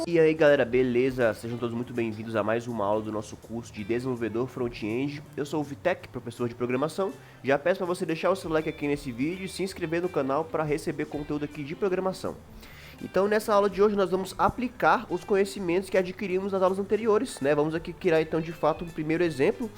E aí galera, beleza? Sejam todos muito bem-vindos a mais uma aula do nosso curso de Desenvolvedor Front-End. Eu sou o Vitec, professor de programação. Já peço para você deixar o seu like aqui nesse vídeo e se inscrever no canal para receber conteúdo aqui de programação. Então nessa aula de hoje nós vamos aplicar os conhecimentos que adquirimos nas aulas anteriores, né? Vamos aqui criar então de fato um primeiro exemplo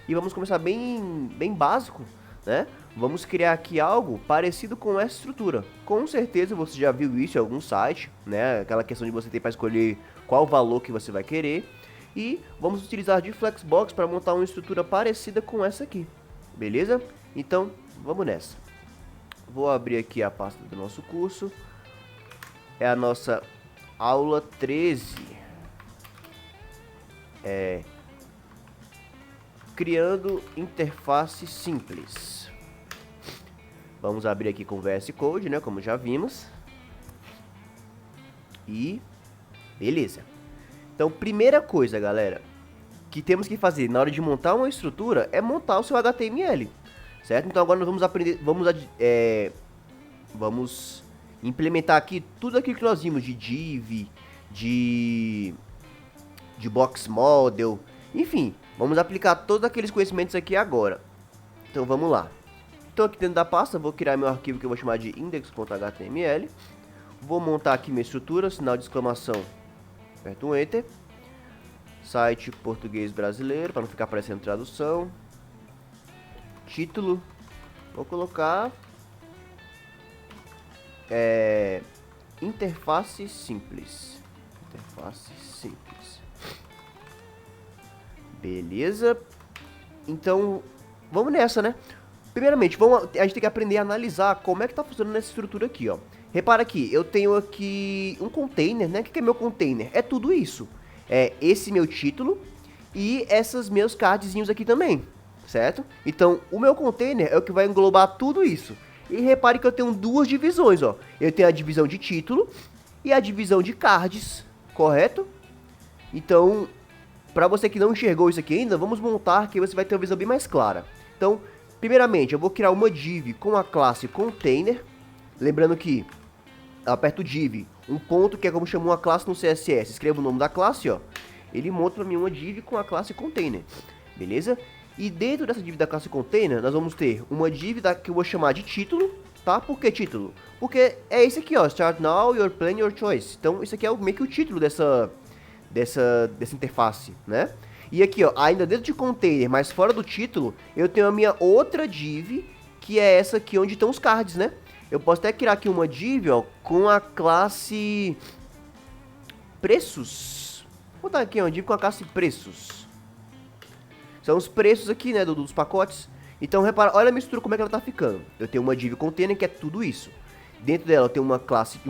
e vamos começar bem básico, né? Vamos criar aqui algo parecido com essa estrutura. Com certeza você já viu isso em algum site, né? Aquela questão de você ter para escolher qual valor que você vai querer. E vamos utilizar de Flexbox para montar uma estrutura parecida com essa aqui, beleza? Então, vamos nessa. Vou abrir aqui a pasta do nosso curso. É a nossa aula 13. Criando interface simples. Vamos abrir aqui com VS Code, né, como já vimos. E beleza. Então, primeira coisa, galera, que temos que fazer na hora de montar uma estrutura é montar o seu HTML, certo? Então agora nós vamos aprender, vamos implementar aqui tudo aquilo que nós vimos de div, de box model, enfim, vamos aplicar todos aqueles conhecimentos aqui agora. Então vamos lá. Então aqui dentro da pasta, vou criar meu arquivo que eu vou chamar de index.html. Vou montar aqui minha estrutura, sinal de exclamação, aperto um Enter. Site português brasileiro, para não ficar aparecendo tradução. Título, vou colocar interface simples. Interface simples. Beleza. Então, vamos nessa, né? Primeiramente, a gente tem que aprender a analisar como é que tá funcionando essa estrutura aqui, ó. Repara aqui, eu tenho aqui um container, né? O que é meu container? É tudo isso. É esse meu título e esses meus cardzinhos aqui também, certo? Então, o meu container é o que vai englobar tudo isso. E repare que eu tenho duas divisões, ó. Eu tenho a divisão de título e a divisão de cards, correto? Então, para você que não enxergou isso aqui ainda, vamos montar que você vai ter uma visão bem mais clara. Então, primeiramente, eu vou criar uma div com a classe container. Lembrando que eu aperto div, um ponto que é como chama uma classe no CSS. Escrevo o nome da classe, ó. Ele monta para mim uma div com a classe container, beleza? E dentro dessa div da classe container, nós vamos ter uma div que eu vou chamar de título, tá? Por que título? Porque é esse aqui, ó, Start Now, Your Plan, Your Choice. Então, isso aqui é meio que o título dessa interface, né? E aqui, ó, ainda dentro de container, mas fora do título, eu tenho a minha outra div, que é essa aqui onde estão os cards, né? Eu posso até criar aqui uma div, ó, com a classe preços. Vou botar aqui uma div com a classe preços. São os preços aqui, né, dos pacotes. Então, repara, olha a mistura como é que ela tá ficando. Eu tenho uma div container que é tudo isso. Dentro dela eu tenho uma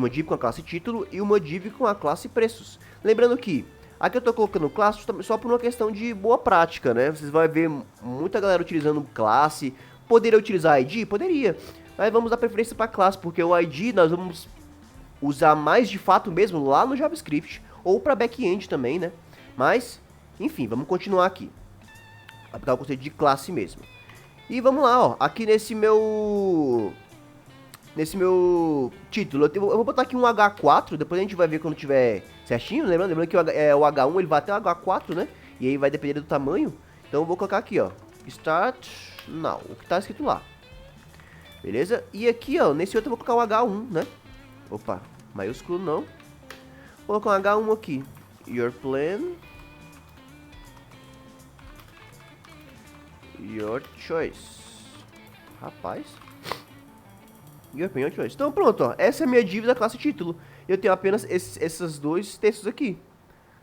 div com a classe título e uma div com a classe preços. Lembrando que aqui eu tô colocando classe só por uma questão de boa prática, né? Vocês vão ver muita galera utilizando classe. Poderia utilizar ID? Poderia. Mas vamos dar preferência para classe, porque o ID nós vamos usar mais de fato mesmo lá no JavaScript. Ou para back-end também, né? Mas, enfim, vamos continuar aqui. Aplicar o conceito de classe mesmo. E vamos lá, ó. Aqui nesse meu título, eu vou botar aqui um H4, depois a gente vai ver quando tiver certinho, lembrando que o H1 ele vai até o H4, né? E aí vai depender do tamanho. Então eu vou colocar aqui, ó, Start Now, o que tá escrito lá. Beleza? E aqui, ó, nesse outro eu vou colocar o H1, né? Opa, maiúsculo não. Vou colocar um H1 aqui. Your Plan, Your Choice. Rapaz. Your Plan, Your Choice. Então pronto, ó. Essa é a minha div da classe título. Eu tenho apenas esses dois textos aqui.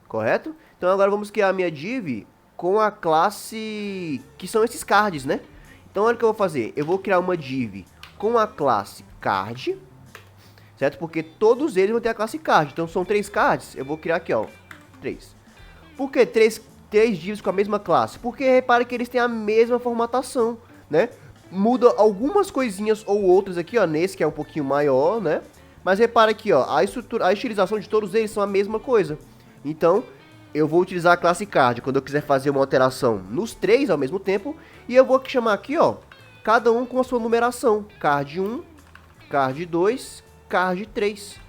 Correto? Então agora vamos criar a minha div com a classe que são esses cards, né? Então olha o que eu vou fazer. Eu vou criar uma div com a classe card, certo? Porque todos eles vão ter a classe card. Então são 3 cards. Eu vou criar aqui, ó, 3. Por que 3 divs com a mesma classe? Porque repare que eles têm a mesma formatação, né? Muda algumas coisinhas ou outras aqui, ó, nesse que é um pouquinho maior, né? Mas repara aqui, ó, a estilização de todos eles são a mesma coisa. Então, eu vou utilizar a classe card quando eu quiser fazer uma alteração nos 3 ao mesmo tempo. E eu vou chamar aqui, ó, cada um com a sua numeração. Card 1, card 2, card 3.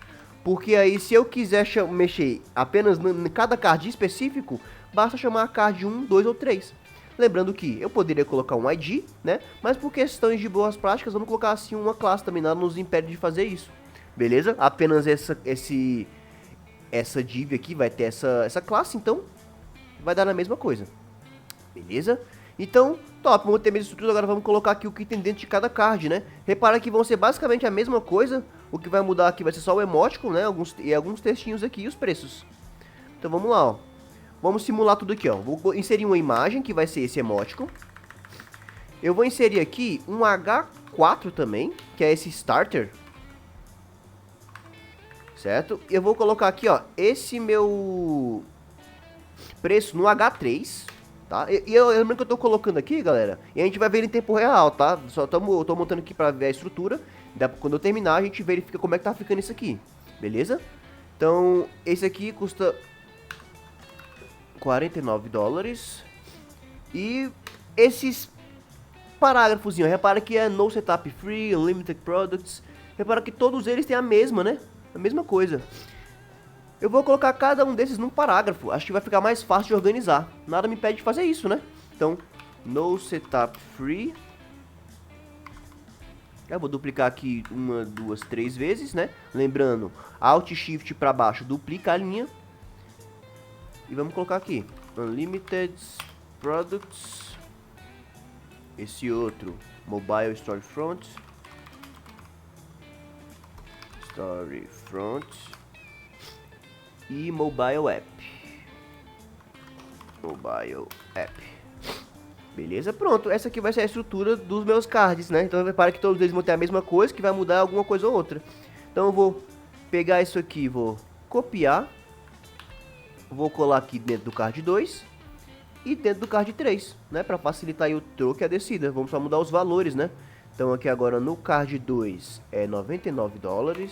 Porque aí, se eu quiser mexer apenas em cada card específico, basta chamar card 1, 2 ou 3. Lembrando que eu poderia colocar um ID, né? Mas por questões de boas práticas, vamos colocar assim uma classe também, nada nos impede de fazer isso. Beleza? Apenas essa div aqui vai ter essa classe, então vai dar na mesma coisa. Beleza? Então, top, vamos ter mesmo estrutura, agora vamos colocar aqui o que tem dentro de cada card, né? Repara que vão ser basicamente a mesma coisa, o que vai mudar aqui vai ser só o emoticon, né? Alguns textinhos aqui e os preços. Então vamos lá, ó. Vamos simular tudo aqui, ó. Vou inserir uma imagem, que vai ser esse emoticon. Eu vou inserir aqui um H4 também, que é esse starter. Certo? E eu vou colocar aqui, ó, esse meu preço no H3, tá? E eu lembro que eu tô colocando aqui, galera, e a gente vai ver em tempo real, tá? Eu tô montando aqui pra ver a estrutura. Quando eu terminar, a gente verifica como é que tá ficando isso aqui, beleza? Então, esse aqui custa $49. E esses parágrafozinhos, repara que é No Setup Free, Unlimited Products. Repara que todos eles têm a mesma, né? A mesma coisa. Eu vou colocar cada um desses num parágrafo. Acho que vai ficar mais fácil de organizar. Nada me impede de fazer isso, né? Então, No Setup Free. Eu vou duplicar aqui 1, 2, 3 vezes, né? Lembrando, Alt Shift para baixo duplica a linha. E vamos colocar aqui Unlimited Products. Esse outro, Mobile Storefront. Storefront. E Mobile App. Mobile App. Beleza, pronto. Essa aqui vai ser a estrutura dos meus cards, né? Então repara que todos eles vão ter a mesma coisa, que vai mudar alguma coisa ou outra. Então eu vou pegar isso aqui, vou copiar. Vou colar aqui dentro do card 2 e dentro do card 3, né? Para facilitar aí o troco e a descida. Vamos só mudar os valores, né? Então aqui agora no card 2 é $99.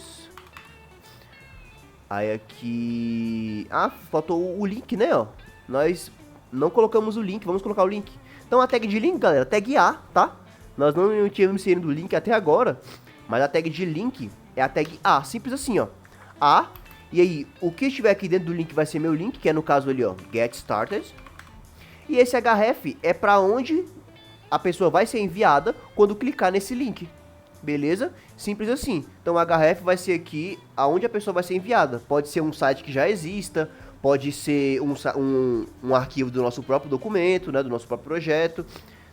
Aí aqui... Ah, faltou o link, né, ó. Nós não colocamos o link, vamos colocar o link. Então a tag de link, galera, tag A, tá? Nós não tínhamos inserido o link até agora, mas a tag de link é a tag A, simples assim, ó. A, e aí o que estiver aqui dentro do link vai ser meu link, que é no caso ali, ó, Get Started. E esse href é para onde a pessoa vai ser enviada quando clicar nesse link. Beleza? Simples assim. Então o href vai ser aqui aonde a pessoa vai ser enviada. Pode ser um site que já exista, pode ser um arquivo do nosso próprio documento, né, do nosso próprio projeto.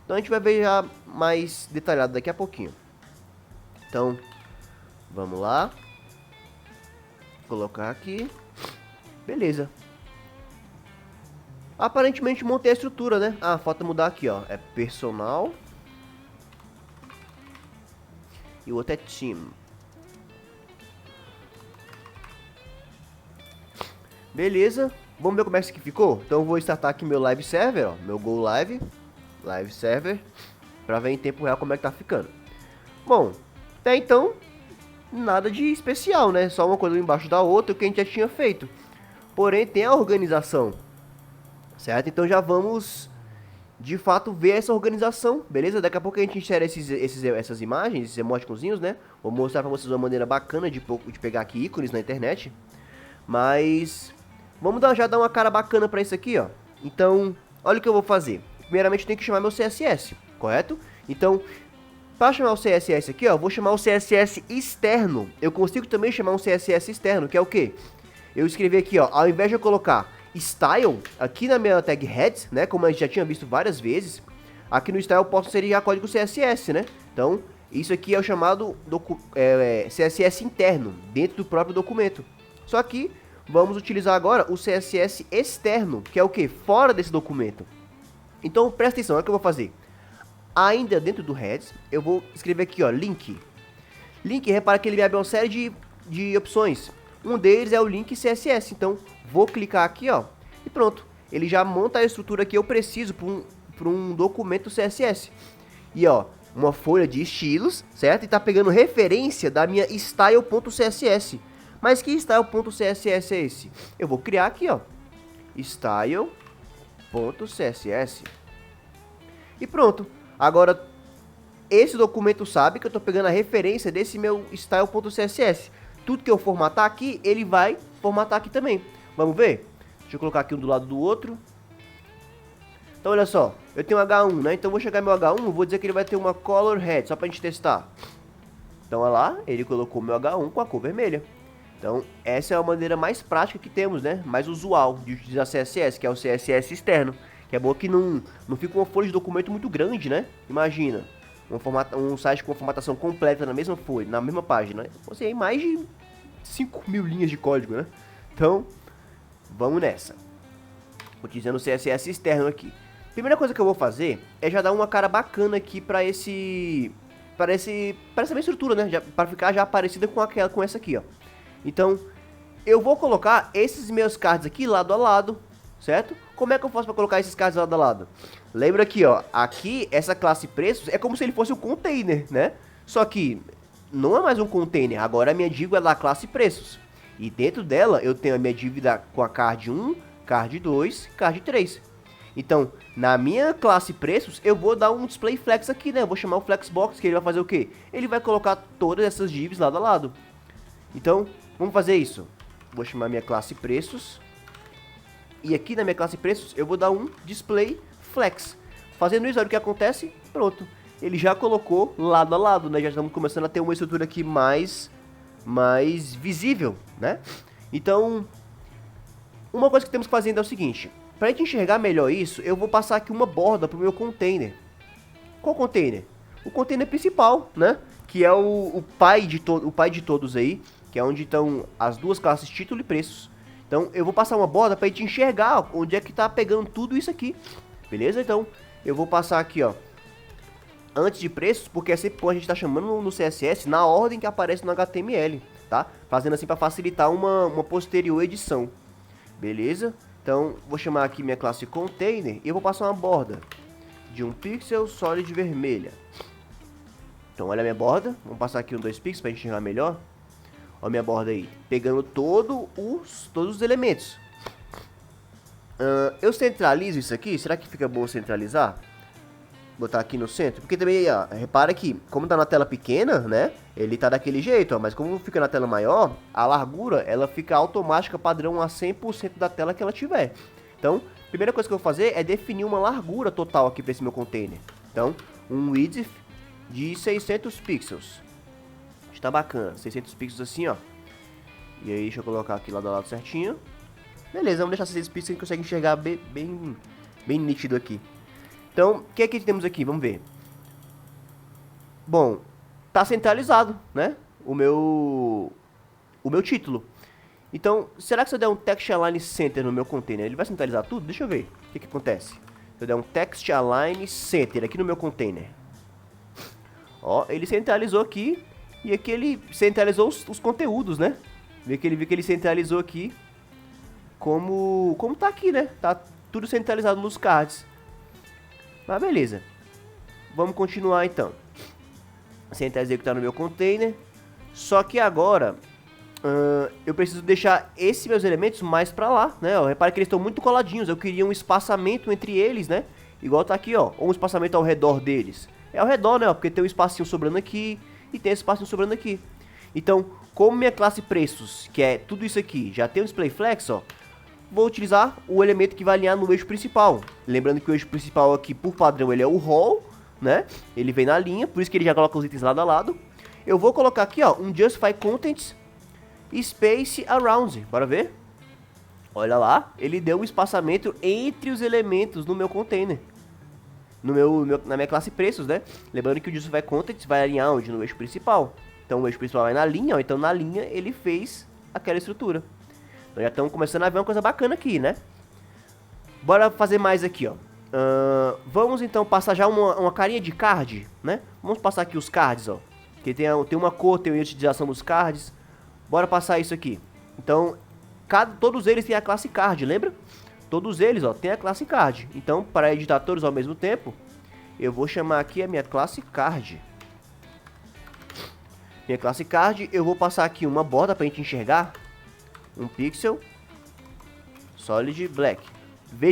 Então a gente vai ver já mais detalhado daqui a pouquinho. Então, vamos lá. Colocar aqui. Beleza. Aparentemente montei a estrutura, né? Ah, falta mudar aqui, ó. É personal. E o outro é team. Beleza. Vamos ver como é que isso aqui ficou? Então eu vou startar aqui meu live server, ó. Meu Go Live. Live server. Pra ver em tempo real como é que tá ficando. Bom, até então, nada de especial, né? Só uma coisa embaixo da outra, o que a gente já tinha feito. Porém, tem a organização. Certo? Então já vamos, de fato, ver essa organização, beleza? Daqui a pouco a gente insere essas imagens, esses emoticonzinhos, né? Vou mostrar pra vocês uma maneira bacana de pegar aqui ícones na internet. Mas vamos já dar uma cara bacana pra isso aqui, ó. Então, olha o que eu vou fazer. Primeiramente eu tenho que chamar meu CSS, correto? Então, para chamar o CSS aqui, ó, vou chamar o CSS externo. Eu consigo também chamar um CSS externo, que é o quê? Eu escrevi aqui, ó, ao invés de eu colocar style aqui na minha tag head, né, como a gente já tinha visto várias vezes, aqui no style eu posso inserir já código CSS, né? Então, isso aqui é o chamado CSS interno, dentro do próprio documento. Só que vamos utilizar agora o CSS externo, que é o que? Fora desse documento. Então, presta atenção, olha o que eu vou fazer. Ainda dentro do heads, eu vou escrever aqui, ó, link. Link, repara que ele me abre uma série de opções. Um deles é o link CSS, então vou clicar aqui, ó, e pronto. Ele já monta a estrutura que eu preciso para um documento CSS. E ó, uma folha de estilos, certo? E tá pegando referência da minha style.css. Mas que style.css é esse? Eu vou criar aqui, ó, style.css. E pronto. Agora, esse documento sabe que eu tô pegando a referência desse meu style.css. tudo que eu formatar aqui, ele vai formatar aqui também. Vamos ver? Deixa eu colocar aqui um do lado do outro. Então olha só, eu tenho H1, né? Então eu vou chegar meu H1, vou dizer que ele vai ter uma color red, só pra gente testar. Então olha lá, ele colocou meu H1 com a cor vermelha. Então essa é a maneira mais prática que temos, né? Mais usual de utilizar CSS, que é o CSS externo. Que é bom que não fica uma folha de documento muito grande, né? Imagina, um site com uma formatação completa na mesma folha, na mesma página. Você tem mais de 5.000 linhas de código, né? Então, vamos nessa. Utilizando o CSS externo aqui. Primeira coisa que eu vou fazer é já dar uma cara bacana aqui pra essa minha estrutura, né? Para ficar já parecida com essa aqui, ó. Então, eu vou colocar esses meus cards aqui lado a lado, certo? Como é que eu faço para colocar esses cards lado a lado? Lembra aqui, ó, aqui essa classe preços é como se ele fosse um container, né? Só que não é mais um container, agora a minha dívida é da classe preços. E dentro dela eu tenho a minha dívida com a card 1, card 2, card 3. Então, na minha classe preços, eu vou dar um display flex aqui, né? Eu vou chamar o flexbox, que ele vai fazer o quê? Ele vai colocar todas essas divs lado a lado. Então, vamos fazer isso. Vou chamar minha classe preços. E aqui na minha classe preços, eu vou dar um display flex. Fazendo isso, olha o que acontece. Pronto. Ele já colocou lado a lado, né? Já estamos começando a ter uma estrutura aqui mais visível, né? Então, uma coisa que temos que fazer ainda é o seguinte. Para a gente enxergar melhor isso, eu vou passar aqui uma borda para o meu container. Qual container? O container principal, né? Que é o pai de todos aí, que é onde estão as duas classes título e preços. Então eu vou passar uma borda para a gente enxergar onde é que tá pegando tudo isso aqui. Beleza? Então eu vou passar aqui, ó, antes de preços, porque é sempre bom a gente tá chamando no CSS na ordem que aparece no HTML, tá? Fazendo assim para facilitar uma posterior edição. Beleza? Então, vou chamar aqui minha classe container e eu vou passar uma borda de 1 pixel sólida vermelha. Então, olha a minha borda. Vamos passar aqui 2 pixels para enxergar melhor. Olha a minha borda aí, pegando todos os elementos. Eu centralizo isso aqui? Será que fica bom centralizar? Botar aqui no centro, porque também, ó, repara que, como tá na tela pequena, né, ele tá daquele jeito, ó, mas como fica na tela maior, a largura, ela fica automática, padrão a 100% da tela que ela tiver. Então, a primeira coisa que eu vou fazer é definir uma largura total aqui para esse meu container. Então, um width de 600 pixels. Está bacana, 600 pixels assim, ó. E aí, deixa eu colocar aqui lado a lado certinho. Beleza, vamos deixar 600 pixels que a gente consegue enxergar bem nítido aqui. Então, o que é que temos aqui? Vamos ver. Bom, tá centralizado, né? O meu título. Então, será que se eu der um Text Align Center no meu container, ele vai centralizar tudo? Deixa eu ver o que acontece. Se eu der um Text Align Center aqui no meu container. Ó, ele centralizou aqui. E aqui ele centralizou os conteúdos, né? Vê que ele centralizou aqui como tá aqui, né? Tá tudo centralizado nos cards. Mas beleza. Vamos continuar então. Centralizei que tá no meu container. Só que agora eu preciso deixar esses meus elementos mais pra lá, né? Ó, repara que eles estão muito coladinhos. Eu queria um espaçamento entre eles, né? Igual tá aqui, ó. Ou um espaçamento ao redor deles. É ao redor, né? Ó, porque tem um espacinho sobrando aqui e tem esse espacinho sobrando aqui. Então, como minha classe preços, que é tudo isso aqui, já tem um display flex, ó, vou utilizar o elemento que vai alinhar no eixo principal. Lembrando que o eixo principal aqui, por padrão, ele é o roll, né? Ele vem na linha, por isso que ele já coloca os itens lado a lado. Eu vou colocar aqui, ó, um Justify Contents Space Around. Bora ver? Olha lá, ele deu um espaçamento entre os elementos no meu container. Na minha classe preços, né? Lembrando que o Justify Contents vai alinhar onde? No eixo principal. Então o eixo principal vai na linha, ó, então na linha ele fez aquela estrutura. Então já estamos começando a ver uma coisa bacana aqui, né? Bora fazer mais aqui, ó. Vamos então passar já uma carinha de card, né? Vamos passar aqui os cards, ó. Que tem uma cor, tem uma utilização dos cards. Bora passar isso aqui. Então, todos eles têm a classe card, lembra? Todos eles, ó, tem a classe card. Então, para editar todos ao mesmo tempo, eu vou chamar aqui a minha classe card. Minha classe card, eu vou passar aqui uma borda pra gente enxergar. Um pixel solid black.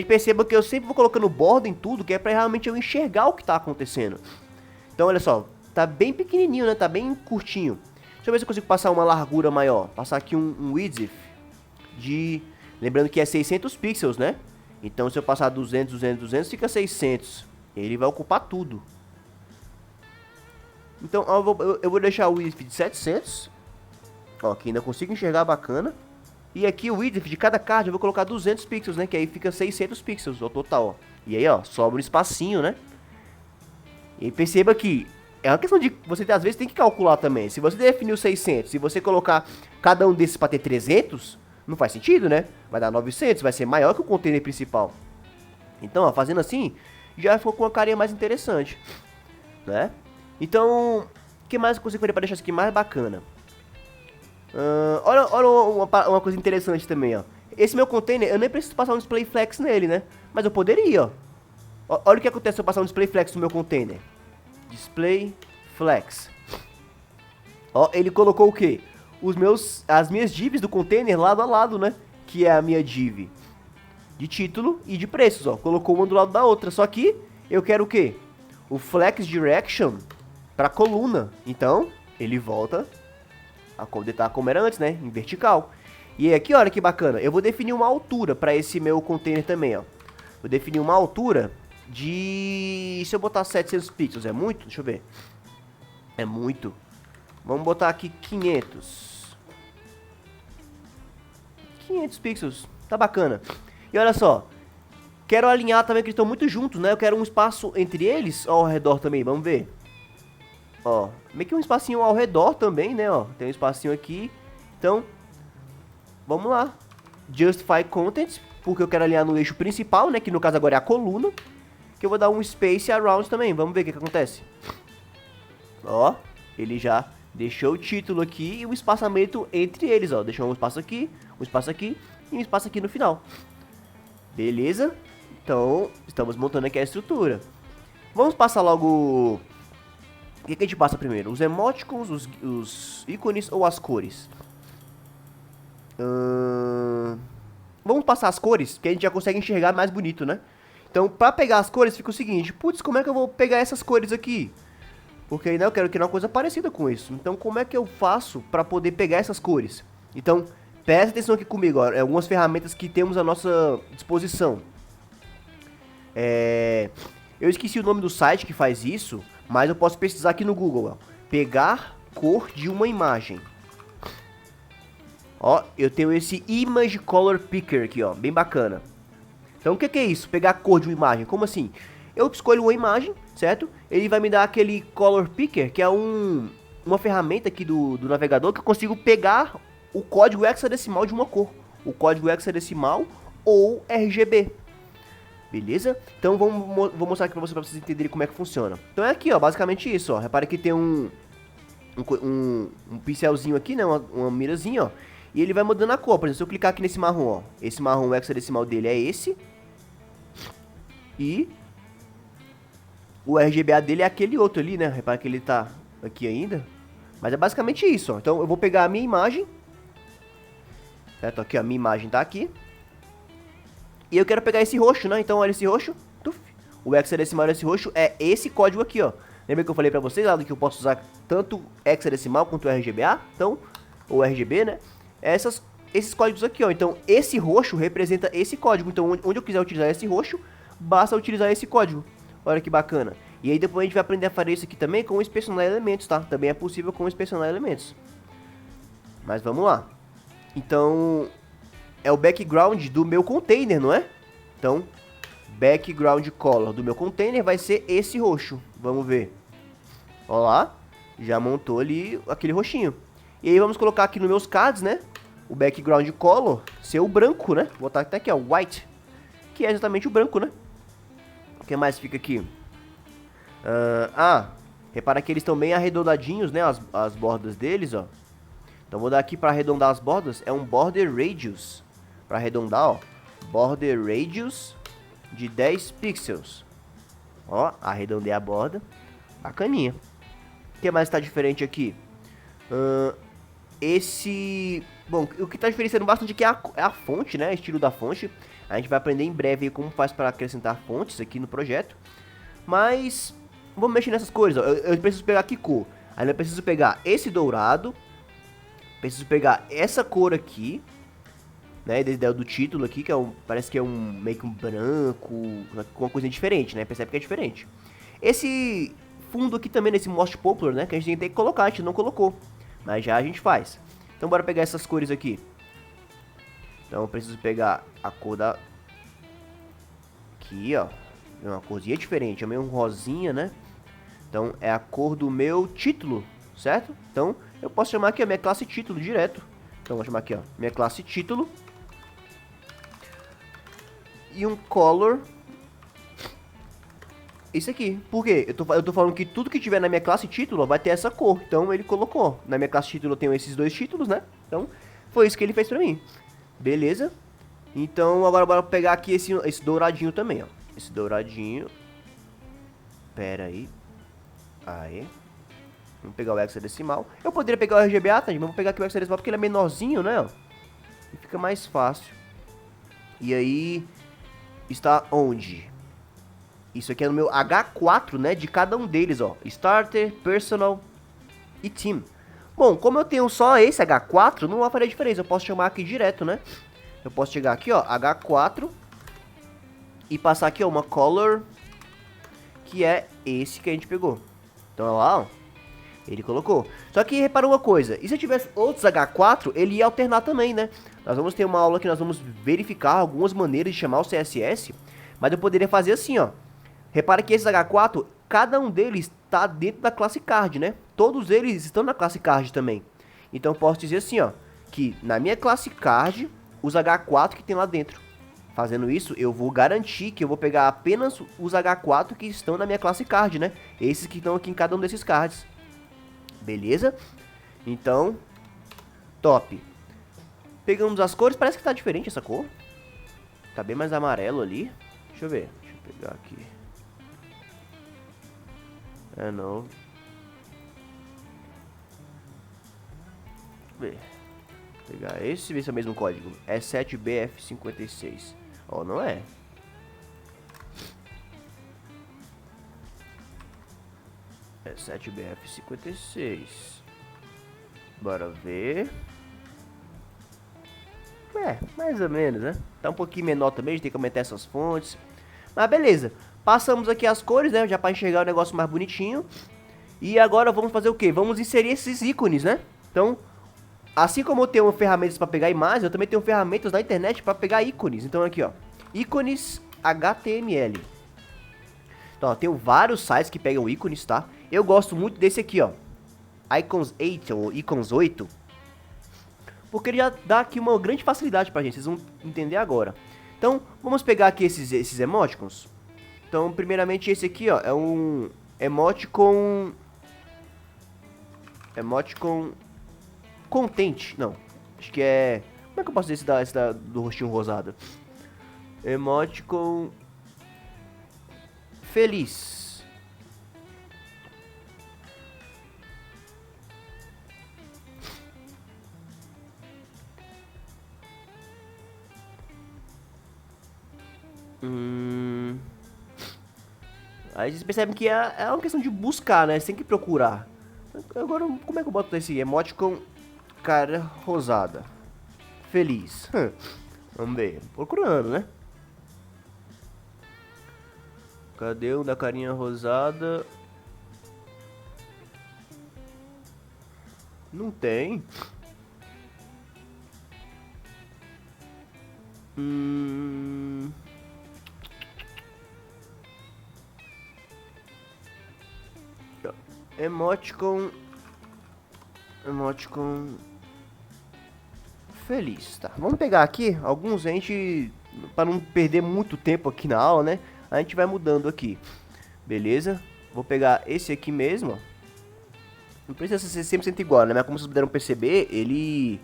Perceba que eu sempre vou colocando borda em tudo, que é pra realmente eu enxergar o que tá acontecendo. Então, olha só, tá bem pequenininho, né? Tá bem curtinho. Deixa eu ver se eu consigo passar uma largura maior. Passar aqui um width de... Lembrando que é 600 pixels, né? Então se eu passar 200, 200, 200, fica 600. Ele vai ocupar tudo. Então eu vou deixar o width de 700. Ó, aqui ainda consigo enxergar bacana. E aqui o width de cada card eu vou colocar 200 pixels, né? Que aí fica 600 pixels ao total, ó. E aí, ó, sobra um espacinho, né? E perceba que é uma questão de... Você às vezes tem que calcular também. Se você definir os 600, se você colocar cada um desses para ter 300, não faz sentido, né? Vai dar 900, vai ser maior que o container principal. Então, ó, fazendo assim, já ficou com uma carinha mais interessante, né? Então, o que mais eu consigo fazer para deixar isso aqui mais bacana? Olha uma coisa interessante também, ó. Esse meu container, eu nem preciso passar um display flex nele, né? Mas eu poderia, ó. Olha o que acontece se eu passar um display flex no meu container. Display flex. Ó, ele colocou o quê? As minhas divs do container lado a lado, né? Que é a minha div de título e de preços, ó. Colocou uma do lado da outra. Só que eu quero o quê? O flex direction pra coluna. Então, ele volta a tá como era antes, né? Em vertical. E aqui, olha que bacana. Eu vou definir uma altura para esse meu container também, ó. Vou definir uma altura de... Se eu botar 700 pixels, é muito? Deixa eu ver. É muito. Vamos botar aqui 500. 500 pixels. Tá bacana. E olha só. Quero alinhar também, que eles estão muito juntos, né? Eu quero um espaço entre eles, ó, ao redor também. Vamos ver. Ó, meio que um espacinho ao redor também, né, ó. Tem um espacinho aqui. Então, vamos lá. Justify Contents, porque eu quero alinhar no eixo principal, né, que no caso agora é a coluna. Que eu vou dar um Space Around também. Vamos ver o que acontece. Ó, ele já deixou o título aqui e o espaçamento entre eles, ó. Deixou um espaço aqui e um espaço aqui no final. Beleza? Então, estamos montando aqui a estrutura. Vamos passar logo... O que a gente passa primeiro? Os emoticons, os ícones ou as cores? Vamos passar as cores, que a gente já consegue enxergar mais bonito, né? Então, pra pegar as cores, fica o seguinte. Putz, como é que eu vou pegar essas cores aqui? Porque ainda eu quero criar uma coisa parecida com isso. Então, como é que eu faço pra poder pegar essas cores? Então, presta atenção aqui comigo, ó. Algumas ferramentas que temos à nossa disposição. Eu esqueci o nome do site que faz isso, mas eu posso pesquisar aqui no Google, ó. Pegar cor de uma imagem. Ó, eu tenho esse Image Color Picker aqui, ó, bem bacana. Então o que é isso? Pegar a cor de uma imagem, como assim? Eu escolho uma imagem, certo? Ele vai me dar aquele Color Picker, que é uma ferramenta aqui do navegador que eu consigo pegar o código hexadecimal de uma cor. O código hexadecimal ou RGB. Beleza? Então vou mostrar aqui pra vocês entenderem como é que funciona. Então é aqui, ó, basicamente isso, ó. Repare que tem um pincelzinho aqui, né? Uma mirazinha, ó. E ele vai mudando a cor. Por exemplo, se eu clicar aqui nesse marrom, ó. Esse marrom, o hexadecimal dele é esse. E o RGBA dele é aquele outro ali, né? Repare que ele tá aqui ainda. Mas é basicamente isso, ó. Então eu vou pegar a minha imagem. Certo? Aqui, ó. A minha imagem tá aqui. E eu quero pegar esse roxo, né? Então olha esse roxo. Tuf. O hexadecimal desse roxo é esse código aqui, ó. Lembra que eu falei pra vocês lá do que eu posso usar tanto hexadecimal quanto RGBA? Então, ou RGB, né? Esses códigos aqui, ó. Então, esse roxo representa esse código. Então, onde eu quiser utilizar esse roxo, basta utilizar esse código. Olha que bacana. E aí depois a gente vai aprender a fazer isso aqui também com inspecionar elementos, tá? Também é possível com inspecionar elementos. Mas vamos lá. Então, é o background do meu container, não é? Então, background color do meu container vai ser esse roxo. Vamos ver. Ó lá, já montou ali aquele roxinho. E aí vamos colocar aqui nos meus cards, né? O background color ser o branco, né? Vou botar até aqui, ó, white. Que é exatamente o branco, né? O que mais fica aqui? Repara que eles estão bem arredondadinhos, né? As bordas deles, ó. Então vou dar aqui para arredondar as bordas. É um border radius. Para arredondar, ó. Border radius de 10 pixels. Ó, arredondei a borda. Bacaninha. O que mais está diferente aqui? Bom, o que está diferenciando bastante aqui é a fonte, né? O estilo da fonte. A gente vai aprender em breve como faz para acrescentar fontes aqui no projeto. Mas vamos mexer nessas cores, ó. Eu preciso pegar aqui cor. Aí eu preciso pegar esse dourado, Preciso pegar essa cor aqui, né, do título aqui, que é parece que é meio que um branco, com uma coisa diferente, né, percebe que é diferente. Esse fundo aqui também, nesse Most Popular, né, que a gente tem que colocar, a gente não colocou, mas já a gente faz. Então bora pegar essas cores aqui. Então eu preciso pegar a cor da... Aqui, ó, é uma corzinha diferente, é meio um rosinha, né. Então é a cor do meu título, certo? Então eu posso chamar aqui a minha classe título direto. Então vou chamar aqui, ó, minha classe título. E um color. Isso aqui. Por quê? Eu tô falando que tudo que tiver na minha classe título vai ter essa cor. Então ele colocou. Na minha classe título eu tenho esses dois títulos, né? Então foi isso que ele fez pra mim. Beleza? Então agora bora pegar aqui esse douradinho também, ó. Esse douradinho. Pera aí. Aí. Vamos pegar o hexadecimal. Eu poderia pegar o RGBA, tá, gente? Mas vou pegar aqui o hexadecimal porque ele é menorzinho, né? Ó. E fica mais fácil. E aí... Está onde? Isso aqui é no meu H4, né? De cada um deles, ó. Starter, Personal e Team. Bom, como eu tenho só esse H4, não vai fazer diferença. Eu posso chamar aqui direto, né? Eu posso chegar aqui, ó, H4. E passar aqui, ó, uma color. Que é esse que a gente pegou. Então, olha lá, ó. Ele colocou. Só que repara uma coisa. E se eu tivesse outros H4, ele ia alternar também, né? Nós vamos ter uma aula que nós vamos verificar algumas maneiras de chamar o CSS. Mas eu poderia fazer assim, ó. Repara que esses H4, cada um deles está dentro da classe card, né? Todos eles estão na classe card também. Então eu posso dizer assim, ó. Que na minha classe card, os H4 que tem lá dentro. Fazendo isso, eu vou garantir que eu vou pegar apenas os H4 que estão na minha classe card, né? Esses que estão aqui em cada um desses cards. Beleza? Então, top. Pegamos as cores, parece que tá diferente essa cor. Tá bem mais amarelo ali. Deixa eu ver, deixa eu pegar aqui. É, não. Vou pegar esse, ver se é o mesmo código. É 7BF56. Ó, não é. É 7BF56. Bora ver. É, mais ou menos, né? Tá um pouquinho menor também, a gente tem que aumentar essas fontes. Mas beleza. Passamos aqui as cores, né? Já pra enxergar o negócio mais bonitinho. E agora vamos fazer o quê? Vamos inserir esses ícones, né? Então, assim como eu tenho ferramentas pra pegar imagens, eu também tenho ferramentas na internet pra pegar ícones. Então aqui, ó. Ícones HTML. Então, ó, tenho vários sites que pegam ícones, tá? Eu gosto muito desse aqui, ó. Icons 8, ou Icons 8. Porque ele já dá aqui uma grande facilidade pra gente, vocês vão entender agora. Então, vamos pegar aqui esses emoticons. Então, primeiramente esse aqui, ó, é um emoticon... Emoticon... Contente, não. Acho que é... Como é que eu posso dizer esse do rostinho rosado? Emoticon... Feliz. Aí vocês percebem que é uma questão de buscar, né? Você tem que procurar. Agora, como é que eu boto esse emoticon cara rosada? Feliz. Vamos ver. Procurando, né? Cadê o da carinha rosada? Não tem. Emoticon feliz, tá? Vamos pegar aqui alguns, a gente, para não perder muito tempo aqui na aula, né? A gente vai mudando aqui, beleza? Vou pegar esse aqui mesmo, ó. Não precisa ser 100% igual, né? Mas como vocês puderam perceber, ele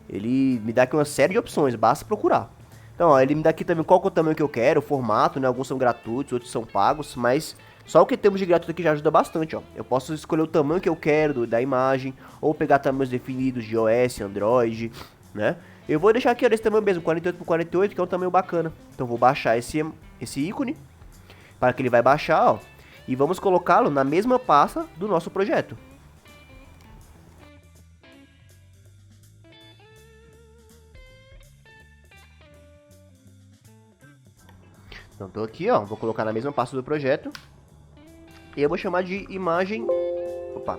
me dá aqui uma série de opções, basta procurar. Então, ó, ele me dá aqui também qual que é o tamanho que eu quero, o formato, né? Alguns são gratuitos, outros são pagos, mas só o que temos de gratuito aqui já ajuda bastante, ó. Eu posso escolher o tamanho que eu quero da imagem, ou pegar tamanhos definidos de iOS, Android, né? Eu vou deixar aqui ó, desse tamanho mesmo, 48 por 48, que é um tamanho bacana. Então vou baixar esse ícone, para que ele vai baixar, ó. E vamos colocá-lo na mesma pasta do nosso projeto. Então tô aqui, ó, vou colocar na mesma pasta do projeto. E eu vou chamar de imagem... Opa.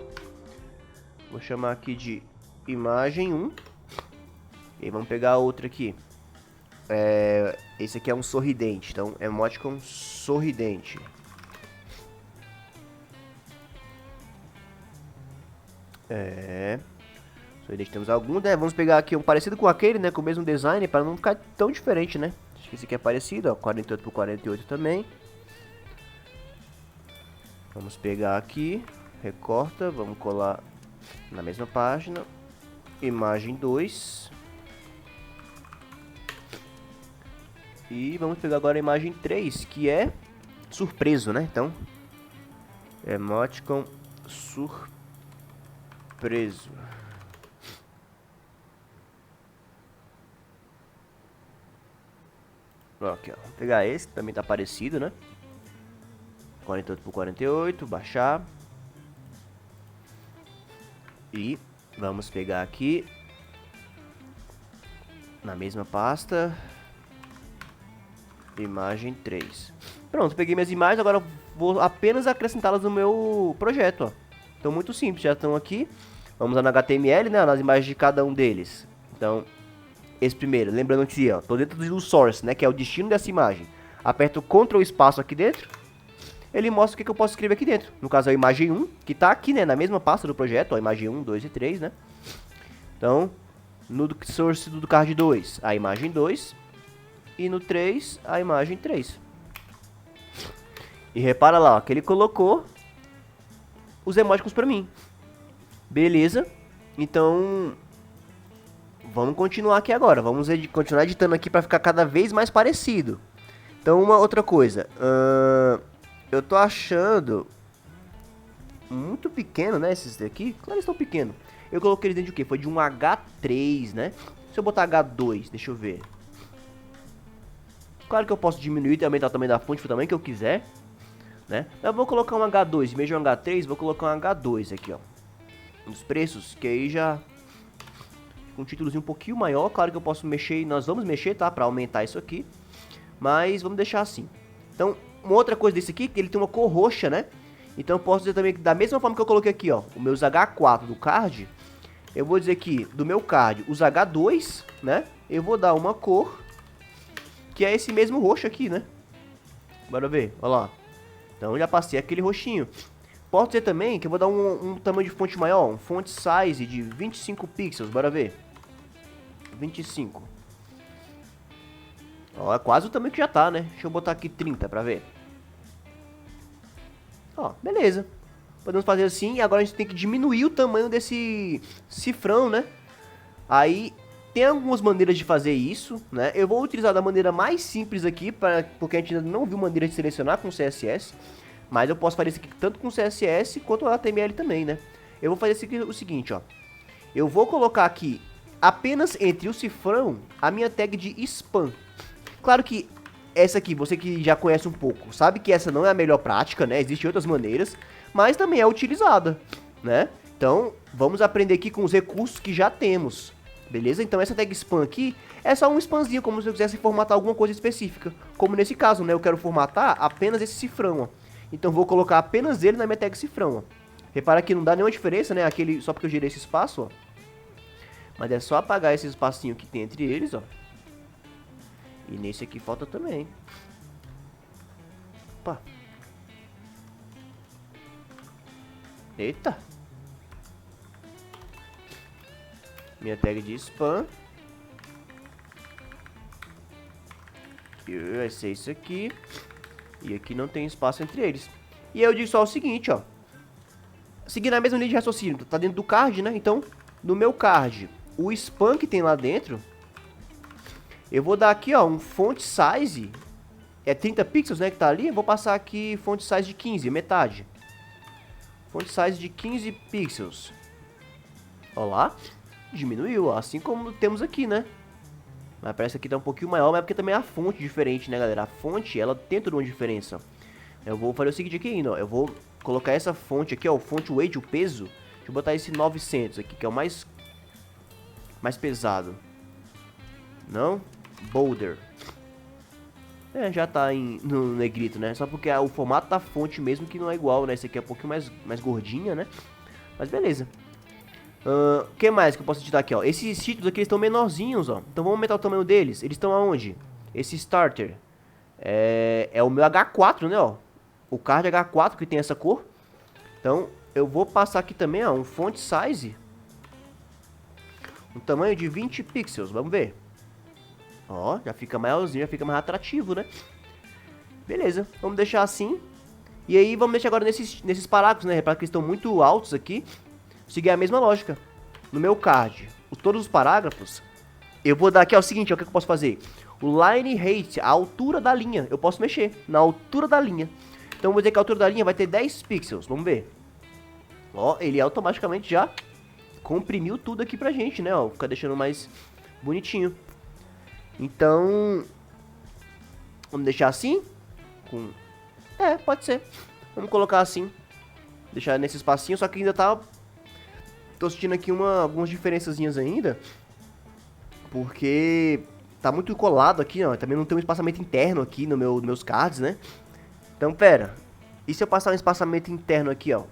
Vou chamar aqui de imagem 1. E vamos pegar outra aqui. Esse aqui é um sorridente, então emoticon sorridente. Sorridente temos algum, né? Vamos pegar aqui um parecido com aquele, né? Com o mesmo design, para não ficar tão diferente, né? Acho que esse aqui é parecido, ó, 48 por 48 também. Vamos pegar aqui, recorta, vamos colar na mesma página. Imagem 2. E vamos pegar agora a imagem 3, que é surpreso, né? Então, emoticon surpreso. Aqui, ó. Vamos pegar esse, que também tá parecido, né? 48 por 48, baixar. E vamos pegar aqui na mesma pasta. Imagem 3. Pronto, peguei minhas imagens, agora vou apenas acrescentá-las no meu projeto, ó. Então, muito simples, já estão aqui. Vamos lá no HTML, né, nas imagens de cada um deles. Então, esse primeiro, lembrando que, ó, tô dentro do source, né, que é o destino dessa imagem. Aperto Ctrl espaço aqui dentro. Ele mostra o que eu posso escrever aqui dentro. No caso, é a imagem 1, que tá aqui, né, na mesma pasta do projeto, ó, imagem 1, 2 e 3, né. Então, no source do card 2, a imagem 2. E no 3, a imagem 3. E repara lá, ó, que ele colocou os emoticons pra mim. Beleza. Então, vamos continuar aqui agora. Vamos continuar editando aqui pra ficar cada vez mais parecido. Então, uma outra coisa. Eu tô achando muito pequeno, né, esses daqui. Claro, eles estão pequenos. Eu coloquei eles dentro de o quê? Foi de um H3, né? Se eu botar H2, deixa eu ver. Claro que eu posso diminuir e aumentar o tamanho da fonte pro tamanho que eu quiser, né? Eu vou colocar um H2, em vez de um H3, vou colocar um H2 aqui, ó. Nos preços, que aí já... com um títulozinho um pouquinho maior, claro que eu posso mexer, nós vamos mexer, tá? Pra aumentar isso aqui. Mas vamos deixar assim. Então, uma outra coisa desse aqui, que ele tem uma cor roxa, né? Então eu posso dizer também que da mesma forma que eu coloquei aqui, ó, os meus H4 do card, eu vou dizer que do meu card, os H2, né? Eu vou dar uma cor... que é esse mesmo roxo aqui, né? Bora ver, olha lá. Então já passei aquele roxinho. Posso dizer também que eu vou dar um tamanho de fonte maior, um font size de 25 pixels, bora ver. 25. Ó, é quase o tamanho que já tá, né? Deixa eu botar aqui 30 pra ver. Ó, beleza. Podemos fazer assim, e agora a gente tem que diminuir o tamanho desse cifrão, né? Aí... tem algumas maneiras de fazer isso, né? Eu vou utilizar da maneira mais simples aqui, porque a gente ainda não viu maneira de selecionar com CSS. Mas eu posso fazer isso aqui tanto com CSS quanto HTML também, né? Eu vou fazer o seguinte, ó. Eu vou colocar aqui, apenas entre o cifrão, a minha tag de spam. Claro que essa aqui, você que já conhece um pouco, sabe que essa não é a melhor prática, né? Existem outras maneiras, mas também é utilizada, né? Então, vamos aprender aqui com os recursos que já temos. Beleza? Então essa tag spam aqui é só um spamzinho, como se eu quisesse formatar alguma coisa específica. Como nesse caso, né? Eu quero formatar apenas esse cifrão, ó. Então vou colocar apenas ele na minha tag cifrão, ó. Repara que não dá nenhuma diferença, né? Aquele, só porque eu gerei esse espaço, ó. Mas é só apagar esse espacinho que tem entre eles, ó. E nesse aqui falta também. Opa. Eita. Minha tag de spam. E vai ser isso aqui. E aqui não tem espaço entre eles. E eu digo só o seguinte, ó. Seguindo a mesma linha de raciocínio, tá dentro do card, né? Então, no meu card, o spam que tem lá dentro, eu vou dar aqui, ó, um font size. É 30 pixels, né, que tá ali. Eu vou passar aqui font size de 15, metade. Font size de 15 pixels. Ó lá. Diminuiu, ó, assim como temos aqui, né? Mas parece que aqui tá um pouquinho maior, mas é porque também é a fonte diferente, né, galera? A fonte, ela tem toda uma diferença, ó. Eu vou fazer o seguinte aqui ainda, ó. Eu vou colocar essa fonte aqui, ó, o font weight, o peso. Deixa eu botar esse 900 aqui, que é o mais pesado. Não? Boulder. É, já tá no negrito, né? Só porque o formato da fonte mesmo que não é igual, né? Esse aqui é um pouquinho mais gordinha, né? Mas beleza. O que mais que eu posso te dar aqui, ó? Esses títulos aqui estão menorzinhos, ó. Então vamos aumentar o tamanho deles. Eles estão aonde? Esse starter. É o meu H4, né, ó? O card H4 que tem essa cor. Então eu vou passar aqui também, ó, um font size. Um tamanho de 20 pixels, vamos ver. Ó, já fica maiorzinho, já fica mais atrativo, né? Beleza, vamos deixar assim. E aí vamos deixar agora nesses parágrafos, né? Repara que eles estão muito altos aqui. Seguir a mesma lógica. No meu card, todos os parágrafos, eu vou dar aqui, ó, o seguinte, ó, o que eu posso fazer? O line height, a altura da linha, eu posso mexer na altura da linha. Então eu vou dizer que a altura da linha vai ter 10 pixels, vamos ver. Ó, ele automaticamente já comprimiu tudo aqui pra gente, né, ó, fica deixando mais bonitinho. Então, vamos deixar assim, pode ser. Vamos colocar assim, deixar nesse espacinho, só que ainda tá... Tô sentindo aqui algumas diferençazinhas ainda, porque tá muito colado aqui, ó. Também não tem um espaçamento interno aqui nos meus cards, né? Então, pera. E se eu passar um espaçamento interno aqui, ó?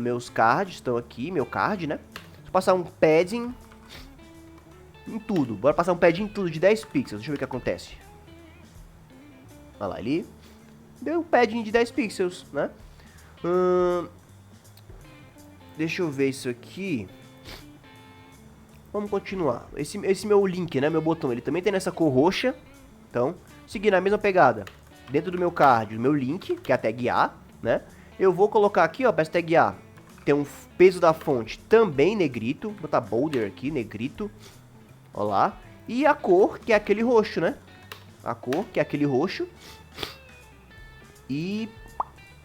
Meus cards estão aqui, meu card, né? Se eu passar um padding em tudo. Bora passar um padding em tudo de 10 pixels. Deixa eu ver o que acontece. Olha lá, ele deu um padding de 10 pixels, né? Deixa eu ver isso aqui. Vamos continuar. Esse meu link, né? Meu botão, ele também tem nessa cor roxa. Então, seguindo a mesma pegada. Dentro do meu card, o meu link, que é a tag A, né? Eu vou colocar aqui, ó, para essa tag A. Tem um peso da fonte também negrito. Vou botar boulder aqui, negrito. Ó lá. E a cor, que é aquele roxo, né? A cor, que é aquele roxo. E...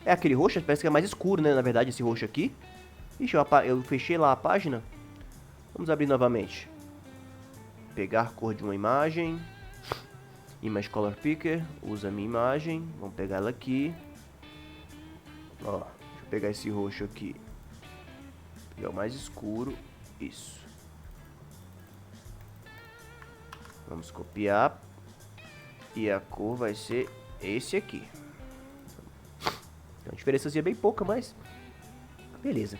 é aquele roxo, parece que é mais escuro, né? Na verdade, esse roxo aqui. Ixi, eu fechei lá a página. Vamos abrir novamente. Pegar cor de uma imagem. Image Color Picker. Usa a minha imagem. Vamos pegar ela aqui. Ó, deixa eu pegar esse roxo aqui. Pegar o mais escuro. Isso. Vamos copiar. E a cor vai ser esse aqui. Tem uma diferençazinha bem pouca, mas... beleza.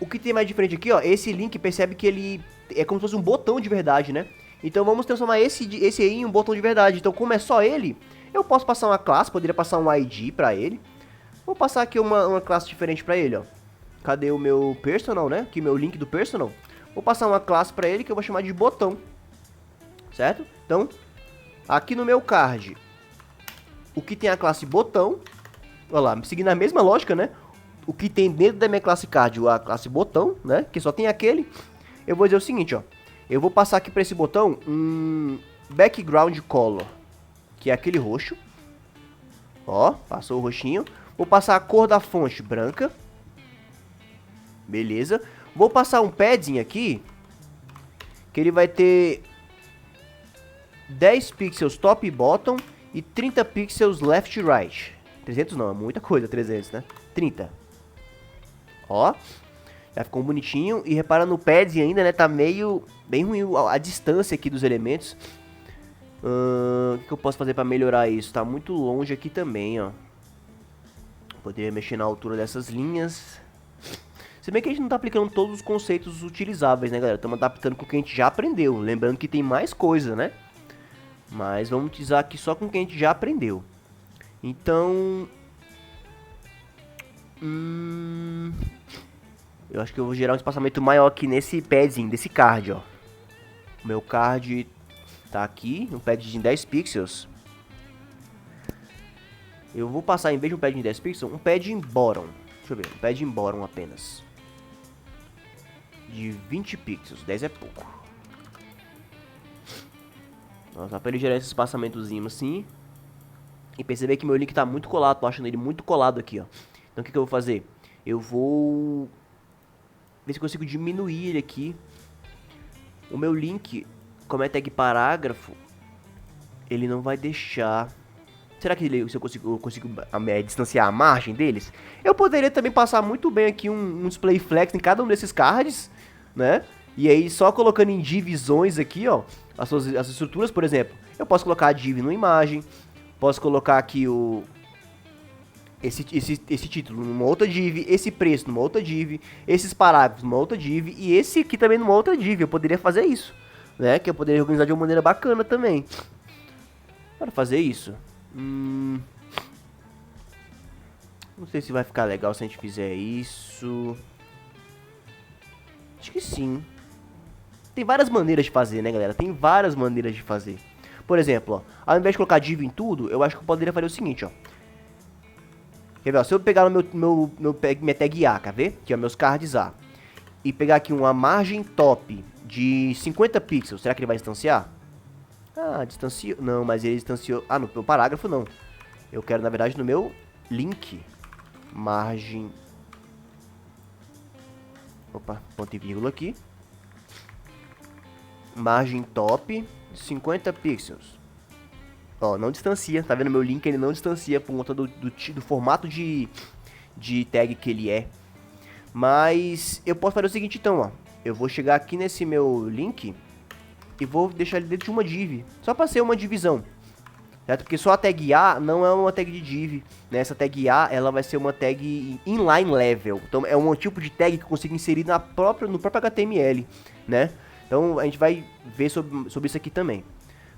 O que tem mais diferente aqui, ó, esse link, percebe que ele é como se fosse um botão de verdade, né? Então vamos transformar esse aí em um botão de verdade. Então como é só ele, eu posso passar uma classe, poderia passar um ID pra ele. Vou passar aqui uma classe diferente pra ele, ó. Cadê o meu personal, né? Aqui meu link do personal. Vou passar uma classe pra ele que eu vou chamar de botão. Certo? Então, aqui no meu card, o que tem a classe botão, olha lá, seguindo a mesma lógica, né? O que tem dentro da minha classe card, a classe botão, né? Que só tem aquele. Eu vou dizer o seguinte, ó. Eu vou passar aqui para esse botão um background color, que é aquele roxo. Ó, passou o roxinho. Vou passar a cor da fonte branca. Beleza. Vou passar um padding aqui, que ele vai ter 10 pixels top e bottom e 30 pixels left e right. 300 não, é muita coisa, 300, né? 30. Ó, já ficou bonitinho. E repara no padding ainda, né? Tá meio... bem ruim a distância aqui dos elementos. O que eu posso fazer pra melhorar isso? Tá muito longe aqui também, ó. Poderia mexer na altura dessas linhas. Se bem que a gente não tá aplicando todos os conceitos utilizáveis, né, galera? Estamos adaptando com o que a gente já aprendeu. Lembrando que tem mais coisa, né? Mas vamos utilizar aqui só com o que a gente já aprendeu. Então... eu acho que eu vou gerar um espaçamento maior aqui nesse padding, desse card, ó. O meu card tá aqui, um padding de 10 pixels. Eu vou passar, em vez de um padding de 10 pixels, um padding bottom. Deixa eu ver, um padding bottom apenas. De 20 pixels, 10 é pouco. Só pra ele gerar esse espaçamentozinho assim. E perceber que meu link tá muito colado, tô achando ele muito colado aqui, ó. Então o que eu vou fazer? Eu vou ver se eu consigo diminuir ele aqui. O meu link, como é tag parágrafo, ele não vai deixar. Será que eu consigo distanciar a margem deles? Eu poderia também passar muito bem aqui um display flex em cada um desses cards, né? E aí, só colocando em divisões aqui, ó, as estruturas, por exemplo, eu posso colocar a div numa imagem, posso colocar aqui esse título numa outra div, esse preço numa outra div, esses parágrafos numa outra div e esse aqui também numa outra div. Eu poderia fazer isso, né? Que eu poderia organizar de uma maneira bacana também. Para fazer isso, não sei se vai ficar legal se a gente fizer isso. Acho que sim. Tem várias maneiras de fazer, né, galera? Tem várias maneiras de fazer. Por exemplo, ó, ao invés de colocar div em tudo, eu acho que eu poderia fazer o seguinte, ó. Quer ver, ó, se eu pegar no minha tag A, quer ver? Que é meus cards A. E pegar aqui uma margem top de 50 pixels, será que ele vai distanciar? Ah, distanciou. Não, mas ele distanciou. Ah, no meu parágrafo não. Eu quero, na verdade, no meu link. Margem. Opa, ponto e vírgula aqui. Margem top, 50 pixels. Ó, não distancia, tá vendo? Meu link ele não distancia por conta do formato de tag que ele é. Mas eu posso fazer o seguinte então, ó. Eu vou chegar aqui nesse meu link e vou deixar ele dentro de uma div. Só para ser uma divisão. Certo? Porque só a tag A não é uma tag de div. Né? Essa tag A ela vai ser uma tag inline level. Então é um tipo de tag que eu consigo inserir no próprio HTML. Né? Então a gente vai ver sobre isso aqui também.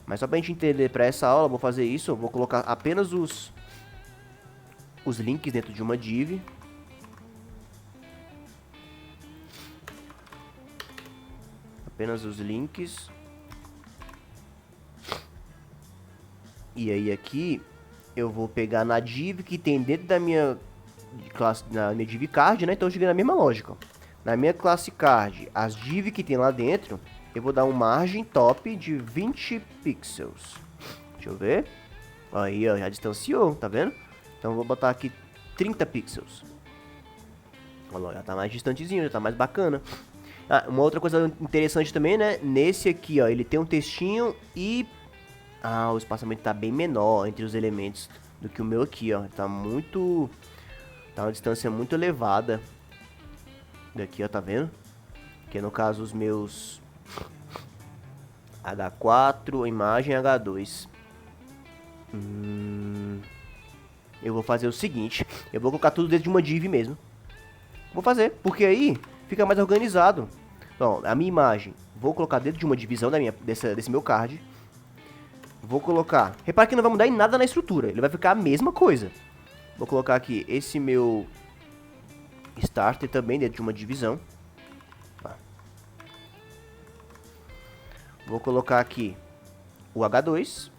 Mas só pra gente entender para essa aula, eu vou fazer isso. Eu vou colocar apenas os links dentro de uma div. Apenas os links. E aí aqui eu vou pegar na div que tem dentro da minha classe, na minha div card, né? Então eu cheguei na mesma lógica. Ó. Na minha classe card, as div que tem lá dentro, eu vou dar um margem top de 20 pixels. Deixa eu ver. Aí, ó, já distanciou, tá vendo? Então eu vou botar aqui 30 pixels. Olha lá, já tá mais distantezinho, já tá mais bacana. Ah, uma outra coisa interessante também, né? Nesse aqui, ó, ele tem um textinho e... Ah, o espaçamento tá bem menor entre os elementos do que o meu aqui, ó. Tá muito... Tá uma distância muito elevada. Daqui, ó, tá vendo? Que no caso os meus... H4, imagem H2. Eu vou fazer o seguinte. Eu vou colocar tudo dentro de uma div mesmo. Vou fazer, porque aí fica mais organizado. Então, a minha imagem, vou colocar dentro de uma divisão desse meu card. Vou colocar... Repara que não vai mudar em nada na estrutura. Ele vai ficar a mesma coisa. Vou colocar aqui esse meu starter também dentro de uma divisão. Tá. Vou colocar aqui o H2.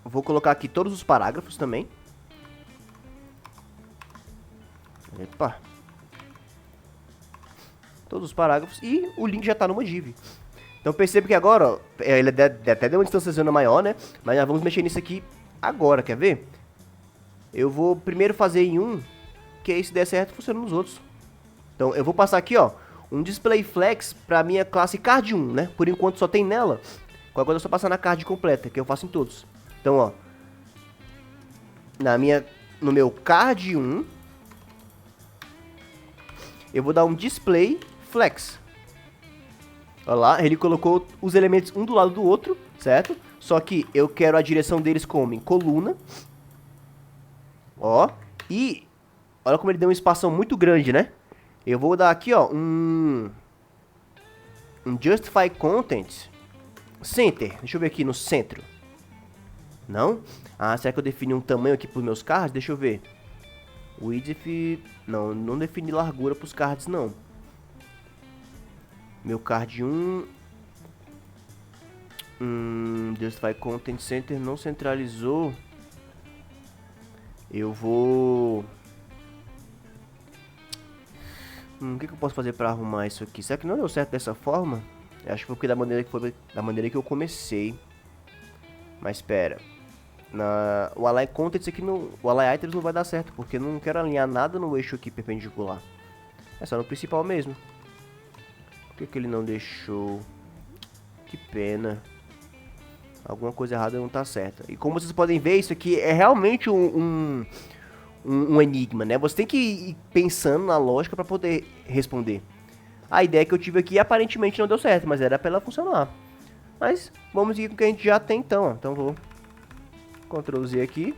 Vou colocar aqui todos os parágrafos também. Epa. Todos os parágrafos. E o link já está numa div. Então percebe que agora, ó, ele até deu uma distância maior, né? Mas nós vamos mexer nisso aqui agora, quer ver? Eu vou primeiro fazer em um, que aí se der certo, funciona nos outros. Então eu vou passar aqui, ó, um display flex para minha classe card 1, né? Por enquanto só tem nela. Qualquer coisa é só passar na card completa, que eu faço em todos. Então, ó, no meu card 1, eu vou dar um display flex. Olha lá, ele colocou os elementos um do lado do outro, certo? Só que eu quero a direção deles como em coluna. Ó, e olha como ele deu uma espação muito grande, né? Eu vou dar aqui, ó, um Justify Content Center. Deixa eu ver aqui no centro. Não? Ah, será que eu defini um tamanho aqui para os meus cards? Deixa eu ver. Width... Não, não defini largura para os cards, não. Meu card 1... Justify Content Center não centralizou. Eu vou... o que eu posso fazer para arrumar isso aqui? Será que não deu certo dessa forma? Eu acho que foi da maneira que eu comecei. Mas espera. O Align Contents aqui o Align Items não vai dar certo, porque eu não quero alinhar nada no eixo aqui perpendicular. É só no principal mesmo. Por que ele não deixou? Que pena. Alguma coisa errada não tá certa. E como vocês podem ver, isso aqui é realmente um um enigma, né? Você tem que ir pensando na lógica para poder responder. A ideia que eu tive aqui aparentemente não deu certo, mas era pra ela funcionar. Mas vamos seguir com o que a gente já tem então, ó. Então vou Ctrl Z aqui.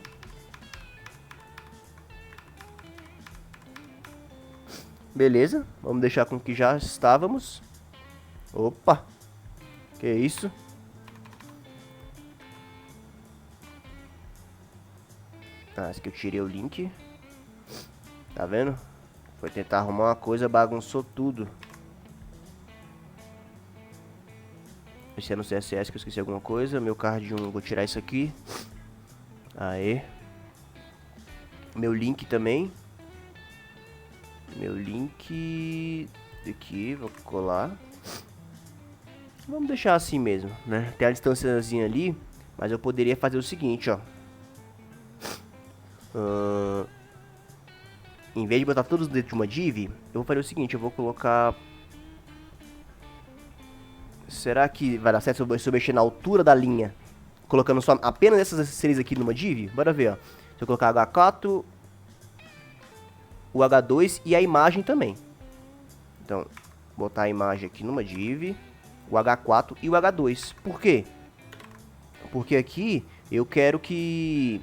Beleza, vamos deixar com que já estávamos. Opa, que isso? Ah, esse aqui eu tirei o link. Tá vendo? Foi tentar arrumar uma coisa, bagunçou tudo. Esse é no CSS que eu esqueci alguma coisa. Meu card 1, vou tirar isso aqui. Aê. Meu link também. Meu link aqui, vou colar. Vamos deixar assim mesmo, né? Tem a distânciazinha ali, mas eu poderia fazer o seguinte, ó. Em vez de botar todos dentro de uma div, eu vou fazer o seguinte, eu vou colocar... Será que vai dar certo se eu mexer na altura da linha, colocando só apenas essas séries aqui numa div? Bora ver, ó. Se eu colocar H4, o H2 e a imagem também. Então, botar a imagem aqui numa div, o H4 e o H2. Por quê? Porque aqui eu quero que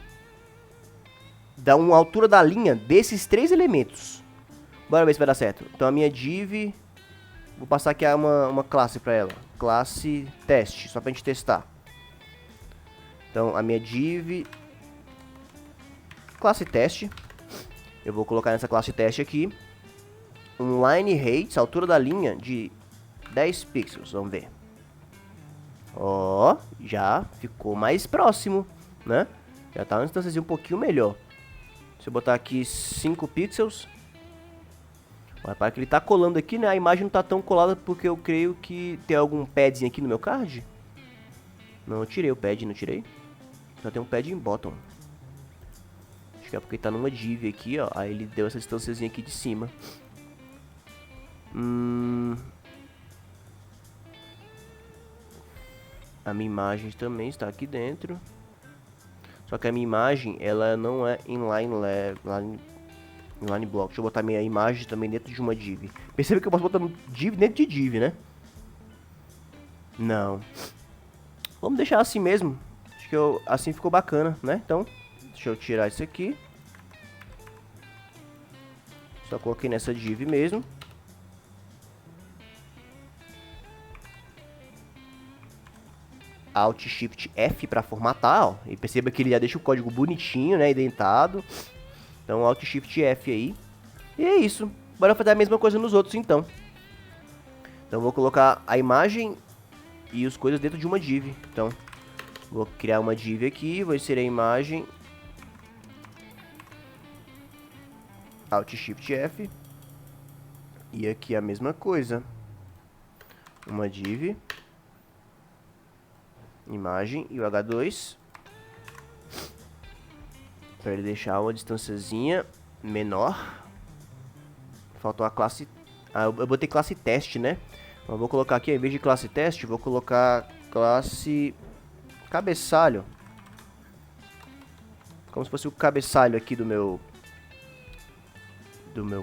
dá uma altura da linha desses três elementos. Bora ver se vai dar certo. Então a minha div, vou passar aqui uma classe para ela. Classe teste, só pra gente testar. Então a minha div, classe teste. Eu vou colocar nessa classe teste aqui um line height, altura da linha de 10 pixels, vamos ver. Ó, já ficou mais próximo, né? Já tá uma distância um pouquinho melhor. Se eu botar aqui 5 pixels, repara que ele tá colando aqui, né? A imagem não tá tão colada porque eu creio que tem algum padzinho aqui no meu card. Não, eu tirei o pad, não tirei? Só tem um pad em bottom. Acho que é porque tá numa div aqui, ó. Aí ele deu essa distânciazinha aqui de cima. A minha imagem também está aqui dentro. Só que a minha imagem, ela não é inline block. Deixa eu botar minha imagem também dentro de uma div. Percebe que eu posso botar div dentro de div, né? Não. Vamos deixar assim mesmo. Acho que assim ficou bacana, né? Então, deixa eu tirar isso aqui. Só coloquei nessa div mesmo. Alt Shift F para formatar, ó. E perceba que ele já deixa o código bonitinho, né, indentado. Então Alt Shift F aí. E é isso. Bora fazer a mesma coisa nos outros então. Então vou colocar a imagem e as coisas dentro de uma div. Então vou criar uma div aqui, vou inserir a imagem. Alt Shift F. E aqui a mesma coisa. Uma div. Imagem e o H2 para ele deixar uma distânciazinha menor. Faltou a classe. Eu botei classe teste, né? Mas vou colocar aqui, em vez de classe teste, vou colocar classe cabeçalho. Como se fosse o cabeçalho aqui do meu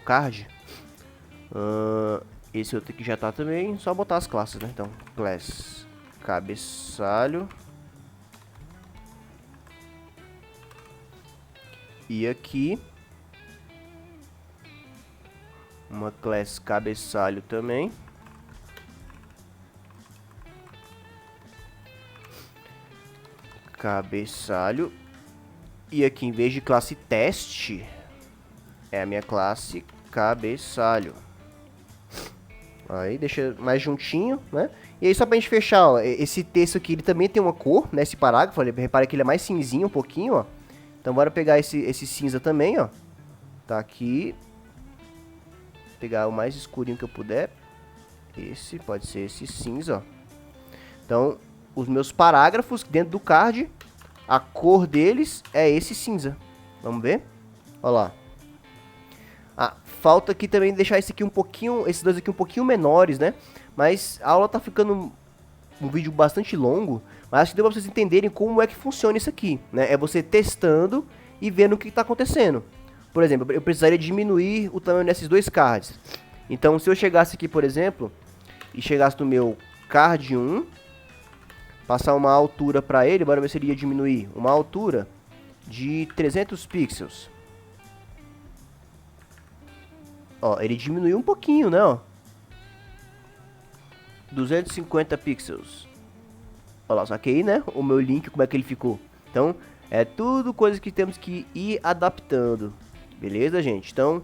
card. Esse outro aqui já tá também. Só botar as classes, né? Então, class cabeçalho. E aqui uma class cabeçalho também. Cabeçalho. E aqui, em vez de classe teste, é a minha classe cabeçalho. Aí deixa mais juntinho, né? E aí só pra gente fechar, ó, esse texto aqui, ele também tem uma cor, né? Esse parágrafo, repara que ele é mais cinzinho um pouquinho, ó. Então bora pegar esse cinza também, ó. Tá aqui. Pegar o mais escurinho que eu puder. Esse, pode ser esse cinza, ó. Então, os meus parágrafos dentro do card, a cor deles é esse cinza. Vamos ver? Olha lá. Falta aqui também deixar esse aqui um pouquinho, esses dois aqui um pouquinho menores, né? Mas a aula tá ficando um vídeo bastante longo, mas acho que deu pra vocês entenderem como é que funciona isso aqui, né? É você testando e vendo o que tá acontecendo. por exemplo, eu precisaria diminuir o tamanho desses dois cards. Então, se eu chegasse aqui, por exemplo, e chegasse no meu card 1, passar uma altura para ele, bora ver se ele ia diminuir. Uma altura de 300 pixels. Ó, ele diminuiu um pouquinho, né, ó. 250 pixels. Olha lá, só que aí, né, o meu link, como é que ele ficou. Então, é tudo coisa que temos que ir adaptando. Beleza, gente? Então,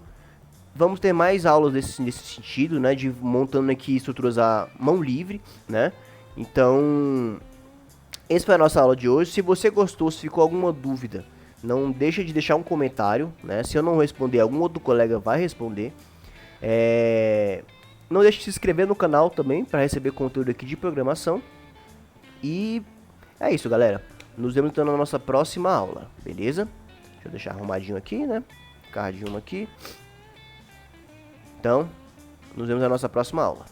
vamos ter mais aulas nesse sentido, né, de montando aqui estruturas à mão livre, né. Então, essa foi a nossa aula de hoje. Se você gostou, se ficou alguma dúvida, não deixa de deixar um comentário, né? Se eu não responder, algum outro colega vai responder. Não deixe de se inscrever no canal também para receber conteúdo aqui de programação. E é isso, galera. Nos vemos então na nossa próxima aula, beleza? Deixa eu deixar arrumadinho aqui, né? Card 1 aqui. Então, nos vemos na nossa próxima aula.